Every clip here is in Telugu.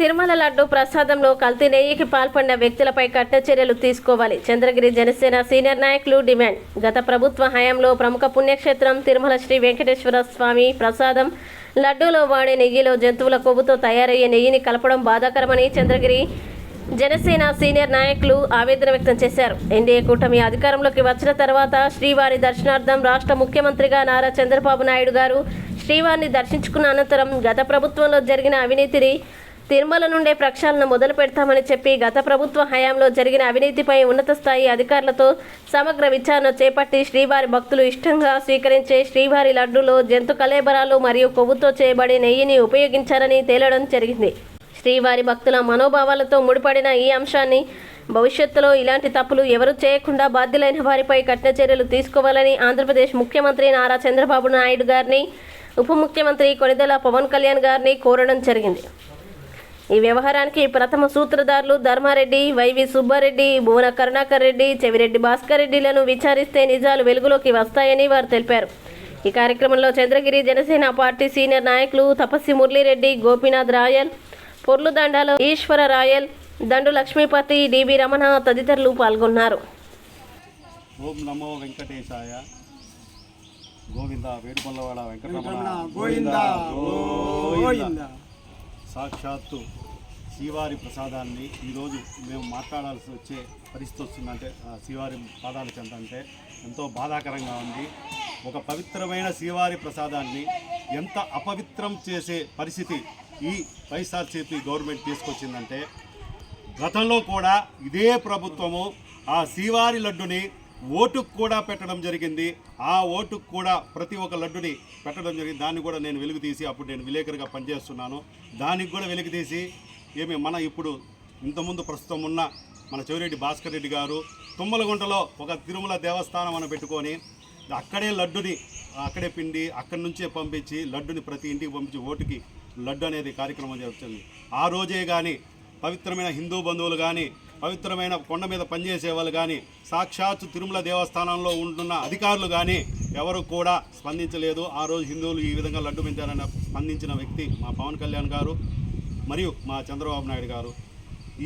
తిరుమల లడ్డు ప్రసాదంలో కల్తీ నెయ్యికి పాల్పడిన వ్యక్తులపై కఠిన చర్యలు తీసుకోవాలి. చంద్రగిరి జనసేన సీనియర్ నాయకులు డిమాండ్. గత ప్రభుత్వ హయాంలో ప్రముఖ పుణ్యక్షేత్రం తిరుమల శ్రీ వెంకటేశ్వర స్వామి ప్రసాదం లడ్డూలో వాడే నెయ్యిలో జంతువుల కొవ్వుతో తయారయ్యే నెయ్యిని కలపడం బాధాకరమని చంద్రగిరి జనసేన సీనియర్ నాయకులు ఆవేదన వ్యక్తం చేశారు. ఎన్డీఏ కూటమి అధికారంలోకి వచ్చిన తర్వాత శ్రీవారి దర్శనార్థం రాష్ట్ర ముఖ్యమంత్రిగా నారా చంద్రబాబు నాయుడు గారు శ్రీవారిని దర్శించుకున్న అనంతరం గత ప్రభుత్వంలో జరిగిన అవినీతిని తిరుమల నుండే ప్రక్షాళన మొదలు పెడతామని చెప్పి గత ప్రభుత్వ హయాంలో జరిగిన అవినీతిపై ఉన్నత స్థాయి అధికారులతో సమగ్ర విచారణ చేపట్టి శ్రీవారి భక్తులు ఇష్టంగా స్వీకరించే శ్రీవారి లడ్డూలో జంతు కళేబరాలు మరియు కొవ్వుతో చేయబడే నెయ్యిని ఉపయోగించారని తేలడం జరిగింది. శ్రీవారి భక్తుల మనోభావాలతో ముడిపడిన ఈ అంశాన్ని భవిష్యత్తులో ఇలాంటి తప్పులు ఎవరూ చేయకుండా బాధ్యులైన వారిపై కఠిన చర్యలు తీసుకోవాలని ఆంధ్రప్రదేశ్ ముఖ్యమంత్రి నారా చంద్రబాబు నాయుడు గారిని, ఉప ముఖ్యమంత్రి కొణిదెల పవన్ కళ్యాణ్ గారిని కోరడం జరిగింది. ఈ వ్యవహారానికి ప్రథమ సూత్రధారులు ధర్మారెడ్డి, వైవి సుబ్బారెడ్డి, భువన కరుణాకర్ రెడ్డి, చెవిరెడ్డి భాస్కర్ రెడ్డిలను విచారిస్తే నిజాలు వెలుగులోకి వస్తాయని వారు తెలిపారు. ఈ కార్యక్రమంలో చంద్రగిరి జనసేన పార్టీ సీనియర్ నాయకులు తపస్సి మురళీరెడ్డి, గోపీనాథ్ రాయల్, పొర్లు దండాల ఈశ్వర రాయల్, దండు లక్ష్మీపతి, డిబి రమణ తదితరులు పాల్గొన్నారు. ఓం నమో వెంకటేశాయ. గోవింద వేడుకొండవాడ వెంకటరమణ గోవింద గోవింద. సాక్షాత్తు శ్రీవారి ప్రసాదాన్ని ఈరోజు మేము మాట్లాడాల్సి వచ్చే పరిస్థితి వస్తుందంటే శ్రీవారి పాదాలు చెందంటే ఎంతో బాధాకరంగా ఉంది. ఒక పవిత్రమైన శ్రీవారి ప్రసాదాన్ని ఎంత అపవిత్రం చేసే పరిస్థితి ఈ వైఎస్ఆర్సీపీ గవర్నమెంట్ తీసుకొచ్చిందంటే, గతంలో కూడా ఇదే ప్రభుత్వము ఆ శ్రీవారి లడ్డుని ఓటుకు కూడా పెట్టడం జరిగింది. ఆ ఓటుకు కూడా ప్రతి ఒక్క లడ్డుని పెట్టడం జరిగింది. దాన్ని కూడా నేను వెలుగు తీసి, అప్పుడు నేను విలేకరుగా పనిచేస్తున్నాను, దానికి కూడా వెలుగు తీసి మన ఇప్పుడు ఇంతకుముందు ప్రస్తుతం ఉన్న మన చెవిరెడ్డి భాస్కర్ రెడ్డి గారు తుమ్మలగుంటలో ఒక తిరుమల దేవస్థానం అని పెట్టుకొని అక్కడే లడ్డుని అక్కడే పిండి అక్కడి నుంచే పంపించి లడ్డుని ప్రతి ఇంటికి పంపించి ఓటుకి లడ్డు అనేది కార్యక్రమం జరుగుతుంది. ఆ రోజే కానీ పవిత్రమైన హిందూ బంధువులు కానీ, పవిత్రమైన కొండ మీద పనిచేసే వాళ్ళు కానీ, సాక్షాత్తు తిరుమల దేవస్థానంలో ఉంటున్న అధికారులు కానీ ఎవరు కూడా స్పందించలేదు. ఆ రోజు హిందువులు ఈ విధంగా లడ్డు పెంచారని స్పందించిన వ్యక్తి మా పవన్ కళ్యాణ్ గారు మరియు మా చంద్రబాబు నాయుడు గారు.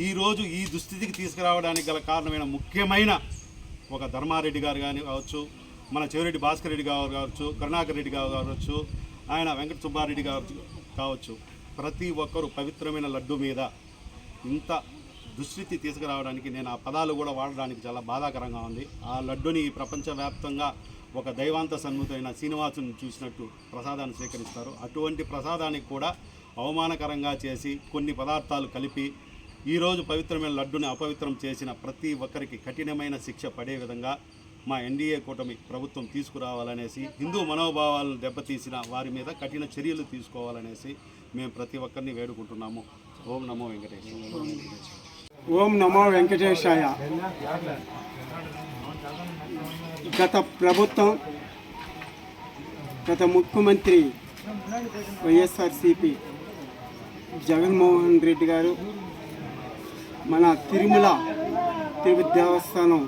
ఈరోజు ఈ దుస్థితికి తీసుకురావడానికి గల కారణమైన ముఖ్యమైన ఒక ధర్మారెడ్డి గారు కానీ కావచ్చు, మన చెవిరెడ్డి భాస్కర్ రెడ్డి గారు కావచ్చు, కరుణాకర్ రెడ్డి గారు కావచ్చు, ఆయన వెంకట సుబ్బారెడ్డి గారు కావచ్చు, ప్రతి ఒక్కరూ పవిత్రమైన లడ్డు మీద ఇంత దుస్థితి తీసుకురావడానికి నేను ఆ పదాలు కూడా వాడడానికి చాలా బాధాకరంగా ఉంది. ఆ లడ్డుని ప్రపంచవ్యాప్తంగా ఒక దైవాంత సన్ముఖమైన శ్రీనివాసుని చూసినట్టు ప్రసాదాన్ని స్వీకరిస్తారు. అటువంటి ప్రసాదానికి కూడా అవమానకరంగా చేసి కొన్ని పదార్థాలు కలిపి ఈరోజు పవిత్రమైన లడ్డుని అపవిత్రం చేసిన ప్రతి ఒక్కరికి కఠినమైన శిక్ష పడే విధంగా మా ఎన్డీఏ కూటమి ప్రభుత్వం తీసుకురావాలనేసి, హిందూ మనోభావాలను దెబ్బతీసిన వారి మీద కఠిన చర్యలు తీసుకోవాలనేసి మేము ప్రతి ఒక్కరిని వేడుకుంటున్నాము. ఓం నమో వెంకటేశ్వర. ఓం నమో వెంకటేశాయ. గత ప్రభుత్వం, గత ముఖ్యమంత్రి వైఎస్ఆర్సీపీ జగన్మోహన్ రెడ్డి గారు మన తిరుపతి దేవస్థానం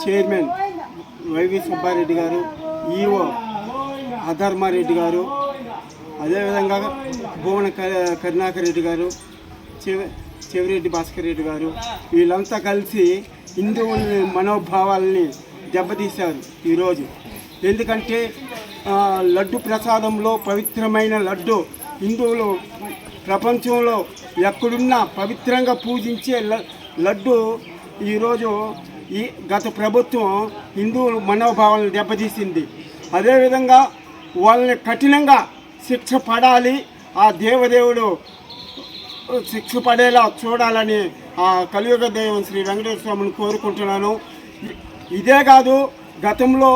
చైర్మన్ వైవి సుబ్బారెడ్డి గారు, ఈఓ అధర్మారెడ్డి గారు, అదేవిధంగా భువన కరుణాకర్ రెడ్డి గారు, చెవిరెడ్డి భాస్కర్ రెడ్డి గారు, వీళ్ళంతా కలిసి హిందువుల మనోభావాలని దెబ్బతీశారు ఈరోజు. ఎందుకంటే లడ్డు ప్రసాదంలో పవిత్రమైన లడ్డు హిందువులు ప్రపంచంలో ఎక్కడున్నా పవిత్రంగా పూజించే లడ్డు ఈరోజు ఈ గత ప్రభుత్వం హిందువుల మనోభావాలను దెబ్బతీసింది. అదేవిధంగా వాళ్ళని కఠినంగా శిక్ష పడాలి, ఆ దేవదేవుడు శిక్ష పడేలా చూడాలని ఆ కలియుగ దైవం శ్రీ వెంకటేశ్వర స్వామిని కోరుకుంటున్నాను. ఇదే కాదు, గతంలో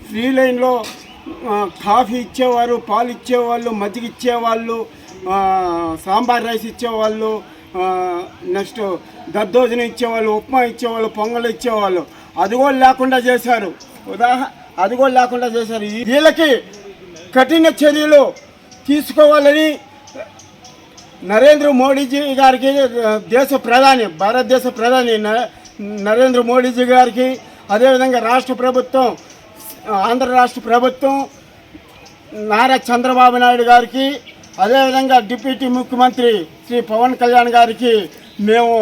ఫ్రీ లైన్లో కాఫీ ఇచ్చేవారు, పాలు ఇచ్చేవాళ్ళు, మజ్జిగ ఇచ్చేవాళ్ళు, సాంబార్ రైస్ ఇచ్చేవాళ్ళు, నెక్స్ట్ దద్దోజనం ఇచ్చేవాళ్ళు, ఉప్మా ఇచ్చేవాళ్ళు, పొంగల్ ఇచ్చేవాళ్ళు. అది కూడా లేకుండా చేశారు. అది కూడా లేకుండా చేశారు. వీళ్ళకి కఠిన చర్యలు తీసుకోవాలని నరేంద్ర మోడీజీ గారికి, భారతదేశ ప్రధాని నరేంద్ర మోడీజీ గారికి, అదేవిధంగా రాష్ట్ర ప్రభుత్వం, ఆంధ్ర రాష్ట్ర ప్రభుత్వం నారా చంద్రబాబు నాయుడు గారికి, అదేవిధంగా డిప్యూటీ ముఖ్యమంత్రి శ్రీ పవన్ కళ్యాణ్ గారికి మేము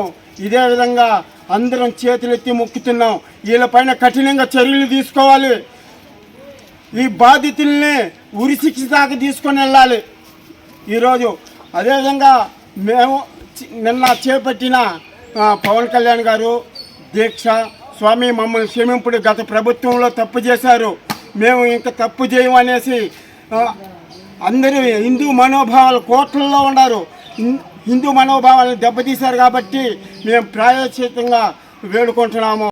ఇదే విధంగా అందరం చేతులెత్తి మొక్కుతున్నాం. వీళ్ళపైన కఠినంగా చర్యలు తీసుకోవాలి. ఈ బాధితుల్ని ఉరిశిక్ష దాకా తీసుకొని వెళ్ళాలి ఈరోజు. అదేవిధంగా మేము నిన్న చేపట్టిన పవన్ కళ్యాణ్ గారు దీక్ష, స్వామి మమ్మల్ని క్షమింపుడు, గత ప్రభుత్వంలో తప్పు చేశారు, మేము ఇంకా తప్పు చేయమనేసి అందరూ హిందూ మనోభావాలు కోట్లలో ఉన్నారు. హిందూ మనోభావాలను దెబ్బతీశారు కాబట్టి మేము ప్రాయశ్చిత్తంగా వేడుకుంటున్నాము.